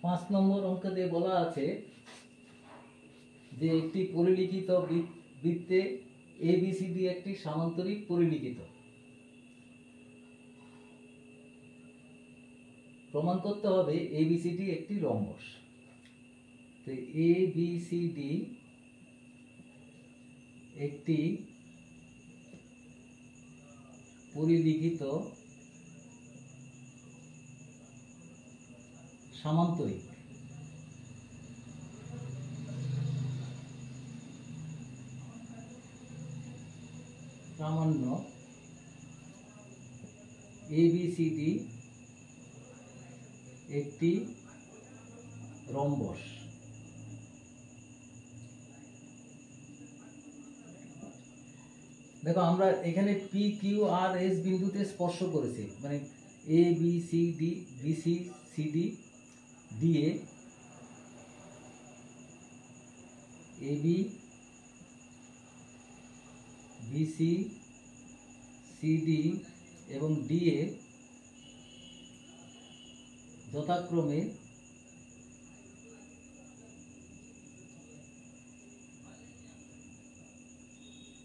5 নম্বর অঙ্কে বলা আছে যে একটি পরিলিখিত বৃত্তে এবিসিডি একটি সামান্তরিক পরিলিখিত। প্রমাণ করতে হবে এবিসিডি একটি রম্বস। তো এবিসিডি একটি পরিলিখিত সামান্তরিক। সামান্য এবিসিডি একটি রম্বস। দেখো আমরা এখানে পি কিউ আর এস বিন্দুতে স্পর্শ করেছি, মানে A B C D BC CD দিয়ে এবি বিসি সিডি এবং ডিএ যথাক্রমে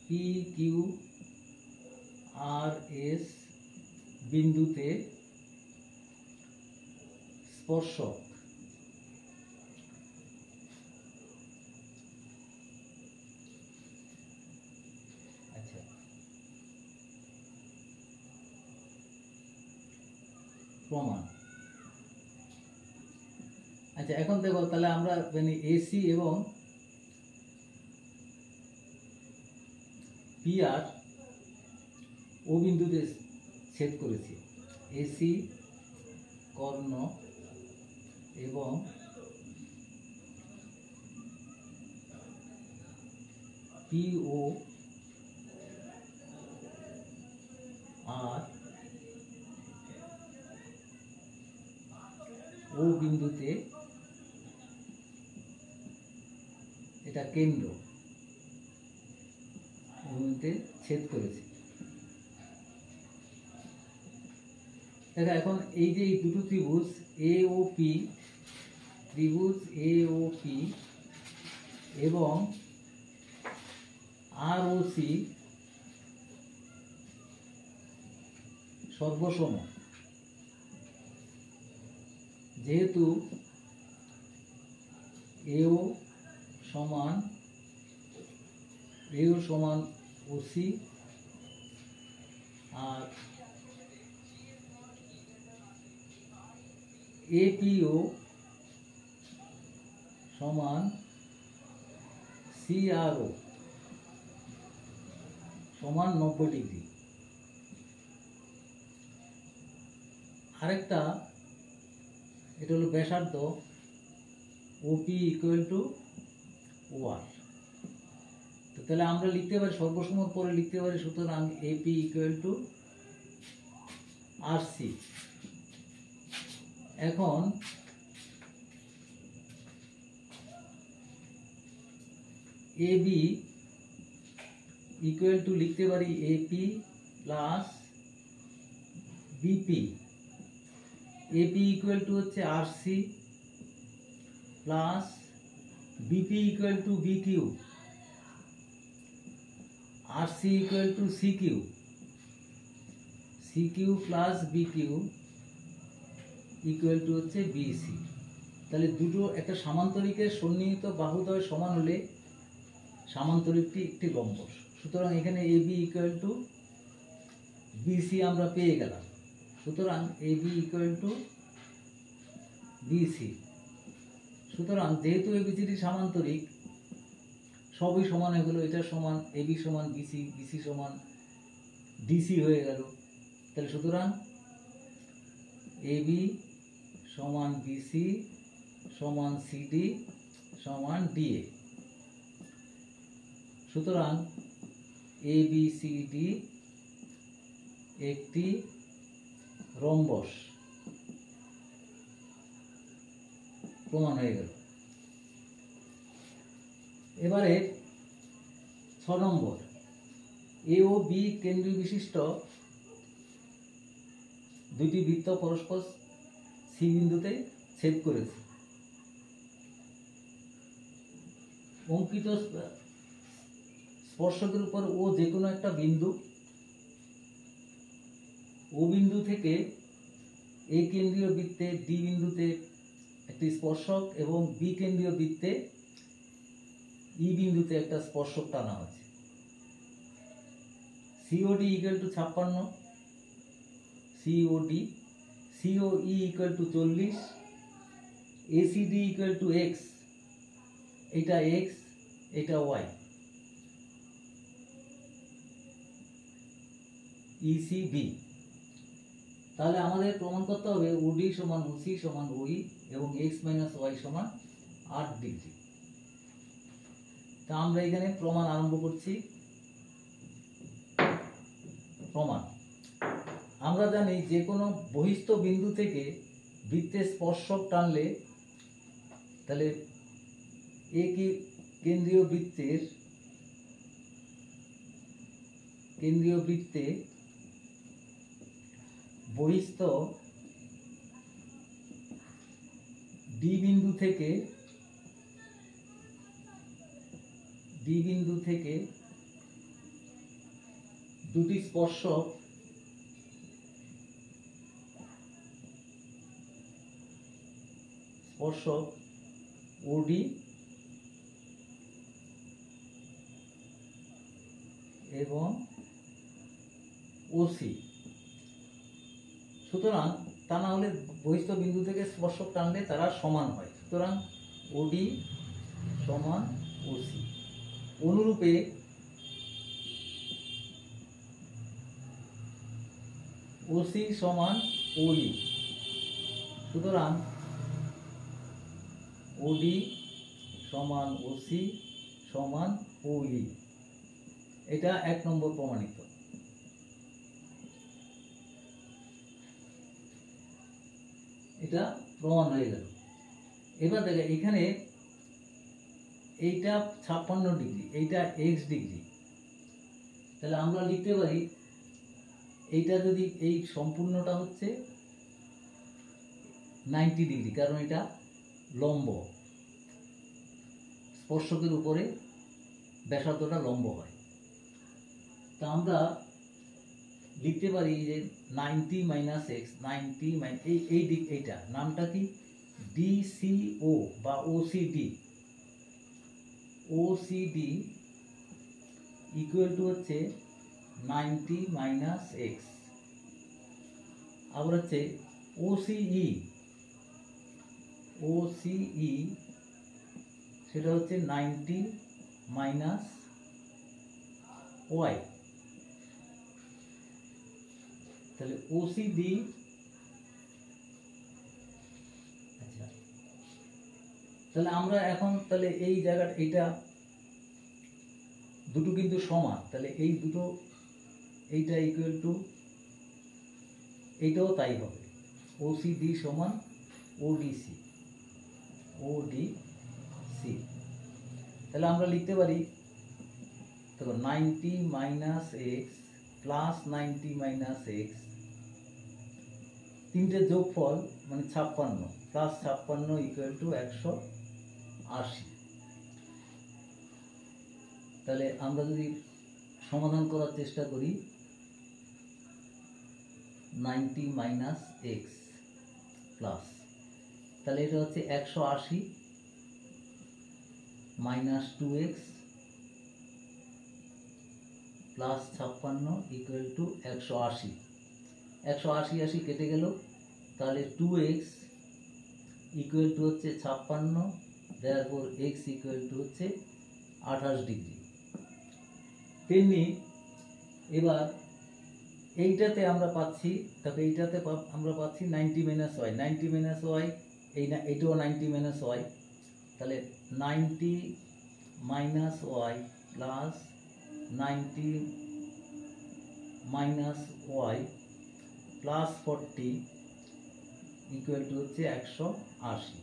পি কিউ আর এস বিন্দুতে স্পর্শক। আচ্ছা, প্রমাণ। আচ্ছা, এখন দেখো তাহলে আমরা মানে এসি এবং পিআর ও বিন্দুতে ছেদ করেছি। এসি কর্ণ এবং পিও আর ও বিন্দুতে এটা কেন্দ্র বিন্দুতে ছেদ করেছে। দেখো এখন এই যে এই দুটো ত্রিভুজ এ ও পি, ত্রিভুজ এ ও পি এবং আর ও সি সর্বসম। যেহেতু এও সমান ওসি আর এপিও সমান সিআরও সমান 90 ডিগ্রি। আরেকটা এটা হলো ব্যাসার্ধ ওপি ইকুয়াল টু ওয়ার। তো তাহলে আমরা লিখতে পারি সর্বসমর পরে লিখতে পারি, সুতরাং AP equal to R C. এখন এবি ইকুয়াল টু লিখতে পারি AP plus BP. AP equal to হচ্ছে R C plus BP equal to B Q, R C equal to C Q, C Q plus B Q equal to হচ্ছে BC. তাহলে দুটো একটা সামান্তরিকের সন্নিহিত বাহুদ্বয় সমান হলে সামান্তরিকটি একটি রম্বস। সুতরাং এখানে এবি ইকুয়াল টু বিসি আমরা পেয়ে গেলাম। সুতরাং এবি ইকুয়াল টু বিসি। সুতরাং যেহেতু এবিসিডি সামান্তরিক, সবই সমান হয়ে গেল। এটা সমান এবি সমান বিসি, বিসি সমান ডিসি হয়ে গেল। তাহলে সুতরাং এবি সমান বিসি সমান সিডি সমান ডিএ। সুতরাং এবিসিডি একটি রম্বস প্রমাণ হয়ে গেল। এবারে 6 নম্বর, এ ও বি কেন্দ্রীয় বিশিষ্ট দুটি বৃত্ত পরস্পর সি বিন্দুতে ছেদ করেছে। অঙ্কিত স্পর্শকের উপর ও যে কোনো একটা বিন্দু, ও বিন্দু থেকে এ কেন্দ্রীয় বৃত্তে ডি বিন্দুতে একটি স্পর্শক এবং বি কেন্দ্রীয় বৃত্তে ই বিন্দুতে একটা স্পর্শক টানা হয়েছে। COD equal to 56, COD, COE equal to 40, ACD equal to x, এটা এক্স, এটা ওয়াই, ইসিবি। তাহলে আমাদের প্রমাণ করতে হবে ওডি সমান ওসি সমান ওই এবং এক্স মাইনাস ওয়াই সমান 8 ডিগ্রি। তা আমরা এখানে প্রমাণ আরম্ভ করছি। প্রমাণ, আমরা জানি যে কোনো বহিস্থ বিন্দু থেকে বৃত্তে স্পর্শক টানলে তাহলে এ কি কেন্দ্রীয় বৃত্তে বহিস্থ ডি বিন্দু থেকে দুটি স্পর্শক ওডি এবং ওসি। সুতরাং তা না হলে বহিস্থ বিন্দু থেকে স্পর্শক টানলে তারা সমান হয়। সুতরাং ওডি সমান ওসি। অনুরূপে ওসি সমান ওই। সুতরাং ওডি সমান ওসি সমান ওই। এটা 1 নম্বর প্রমাণিত। এটা প্রমাণ হয়ে গেল। এবার দেখে এখানে এইটা 56 ডিগ্রি, এইটা এক্স ডিগ্রি, তাহলে আমরা লিখতে পারি এইটা যদি এই সম্পূর্ণটা হচ্ছে 90 ডিগ্রি, কারণ এটা লম্ব, স্পর্শকের উপরে ব্যাসার্ধটা লম্ব হয়। তা আমরা লিখতে পারি যে 90 মাইনাস এক্স, 90 এই দিক, এইটা নামটা কি ডিসিও বা ওসিডি, ওসিডি ইকুয়াল টু হচ্ছে 90 মাইনাস এক্স। আবার হচ্ছে ওসিই, সেটা হচ্ছে 90 মাইনাস ওয়াই। তাহলে ওসিডি, আচ্ছা, তাহলে আমরা এখন তাহলে এই জায়গাটা, এইটা দুটো কিন্তু সমান, তাহলে এই দুটো, এইটা ইকুয়াল টু এইটাও তাই হবে, ওসিডি সমান ওডিসি, তাহলে আমরা লিখতে পারি দেখো 90 minus x plus 90 minus x, তিনটে যোগফল মানে 56 প্লাস 56 ইকুয়াল টু 180। তাহলে আমরা যদি সমাধান করার চেষ্টা করি 90 মাইনাস এক্স প্লাস, তাহলে এটা হচ্ছে 180 minus 2x plus 56 equal to 180। 180 কেটে গেল, তাহলে 2x ইকুয়াল টু হচ্ছে 56, দেয়ারপর x ইকুয়াল টু হচ্ছে 28 ডিগ্রি। তেমনি এবার এইটাতে আমরা পাচ্ছি, তারপরে এইটাতে আমরা পাচ্ছি 90 মাইনাস ওয়াই, 90 মাইনাস ওয়াই, এইটাও 90 মাইনাস ওয়াই, তাহলে 90 minus Y plus 90 minus Y plus 40 equal to হচ্ছে 180।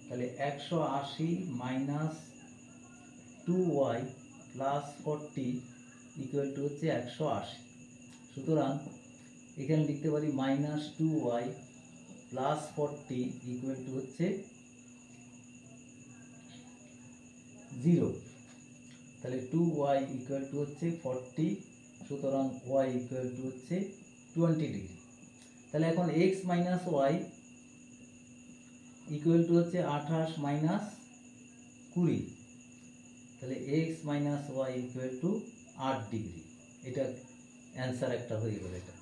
তাহলে 180 minus 2y plus 40 equal to হচ্ছে 180। সুতরাং এখানে লিখতে পারি minus 2y plus 40 equal to হচ্ছে 0, তাহলে 2y ইকুয়াল টু হচ্ছে 40, সুতরাং y ইকুয়াল টু হচ্ছে 20 ডিগ্রি। তাহলে এখন x minus Y equal to হচ্ছে 28 মাইনাস 20, তাহলে x minus Y equal to 8 degree. এটা অ্যান্সার একটা হয়ে গেল এটা।